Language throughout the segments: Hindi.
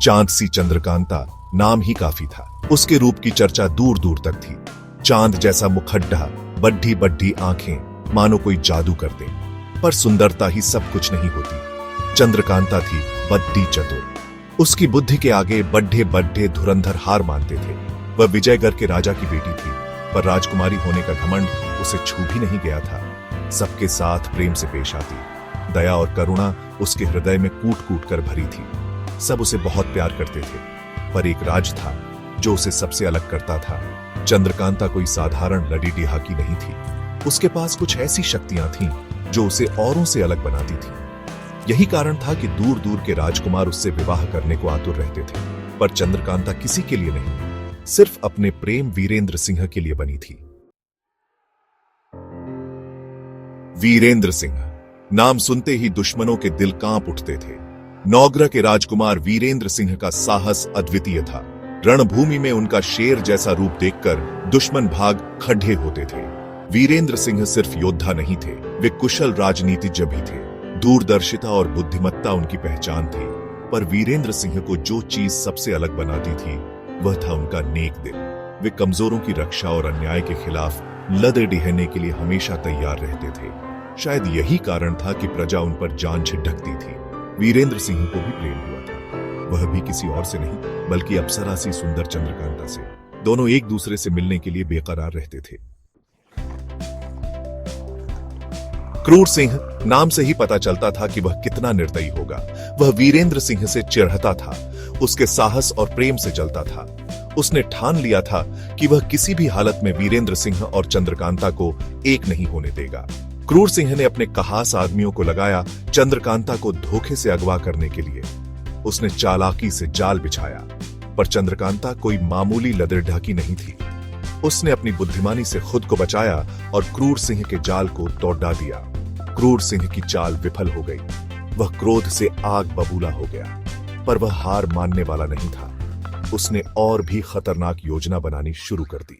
चांद सी चंद्रकांता नाम ही काफी था। उसके रूप की चर्चा दूर दूर तक थी। चांद जैसा मुखड्ढा, बड्ढी बड्ढी आंखें, मानो कोई जादू कर दे। पर सुंदरता ही सब कुछ नहीं होती। चंद्रकांता थी बड्ढी चतुर। उसकी बुद्धि के आगे बड्ढे बड्ढे धुरंधर हार मानते थे। वह विजयगढ़ के राजा की बेटी थी, पर राजकुमारी होने का घमंड उसे छू भी नहीं गया था। सबके साथ प्रेम से पेश आती। दया और करुणा उसके हृदय में कूट कूट कर भरी थी। सब उसे बहुत प्यार करते थे, पर एक राज था जो उसे सबसे अलग करता था। चंद्रकांता कोई साधारण लड़ीडीहाकी नहीं थी। उसके पास कुछ ऐसी शक्तियां थीं जो उसे औरों से अलग बनाती थी। यही कारण था कि दूर दूर के राजकुमार उससे विवाह करने को आतुर रहते थे। पर चंद्रकांता किसी के लिए नहीं, सिर्फ अपने प्रेम वीरेंद्र सिंह के लिए बनी थी। वीरेंद्र सिंह नाम सुनते ही दुश्मनों के दिल कांप उठते थे। नौगरा के राजकुमार वीरेंद्र सिंह का साहस अद्वितीय था। रणभूमि में उनका शेर जैसा रूप देखकर दुश्मन भाग खड़े होते थे। वीरेंद्र सिंह सिर्फ योद्धा नहीं थे, वे कुशल राजनीतिज्ञ भी थे। दूरदर्शिता और बुद्धिमत्ता उनकी पहचान थी। पर वीरेंद्र सिंह को जो चीज सबसे अलग बनाती थी वह था उनका नेक दिल। वे कमजोरों की रक्षा और अन्याय के खिलाफ लड़ डिहने के लिए हमेशा तैयार रहते थे। शायद यही कारण था कि प्रजा उन पर जान छिड़कती थी। वीरेंद्र सिंह को भी प्रेम हुआ था। वह भी किसी और से नहीं, बल्कि अप्सरा सी सुंदर चंद्रकांता से। दोनों एक दूसरे से मिलने के लिए बेकरार रहते थे। क्रूर सिंह नाम से ही पता चलता था कि वह कितना निर्दयी होगा। वह वीरेंद्र सिंह से चिढ़ता था, उसके साहस और प्रेम से जलता था। उसने ठान लिया था कि वह किसी भी हालत में वीरेंद्र सिंह और चंद्रकांता को एक नहीं होने देगा। क्रूर सिंह ने अपने खास आदमियों को लगाया चंद्रकांता को धोखे से अगवा करने के लिए। उसने चालाकी से जाल बिछाया, पर चंद्रकांता कोई मामूली लदरढाकी नहीं थी। उसने अपनी बुद्धिमानी से खुद को बचाया और क्रूर सिंह के जाल को तोड़ा दिया। क्रूर सिंह की चाल विफल हो गई। वह क्रोध से आग बबूला हो गया, पर वह हार मानने वाला नहीं था। उसने और भी खतरनाक योजना बनानी शुरू कर दी।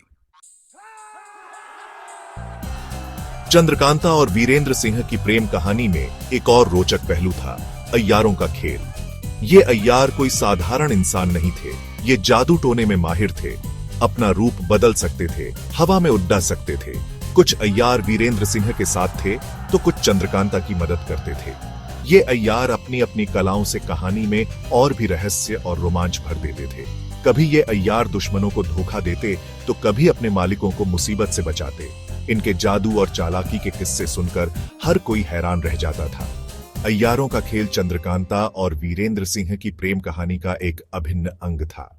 चंद्रकांता और वीरेंद्र सिंह की प्रेम कहानी में एक और रोचक पहलू था, अय्यारों का खेल। ये अय्यार कोई साधारण इंसान नहीं थे। ये जादू टोने में माहिर थे। अपना रूप बदल सकते थे, हवा में उड़ सकते थे। कुछ अय्यार वीरेंद्र सिंह के साथ थे तो कुछ चंद्रकांता की मदद करते थे। ये अय्यार अपनी अपनी कलाओं से कहानी में और भी रहस्य और रोमांच भर देते थे। कभी ये अय्यार दुश्मनों को धोखा देते तो कभी अपने मालिकों को मुसीबत से बचाते। इनके जादू और चालाकी के किस्से सुनकर हर कोई हैरान रह जाता था। अय्यारों का खेल चंद्रकांता और वीरेंद्र सिंह की प्रेम कहानी का एक अभिन्न अंग था।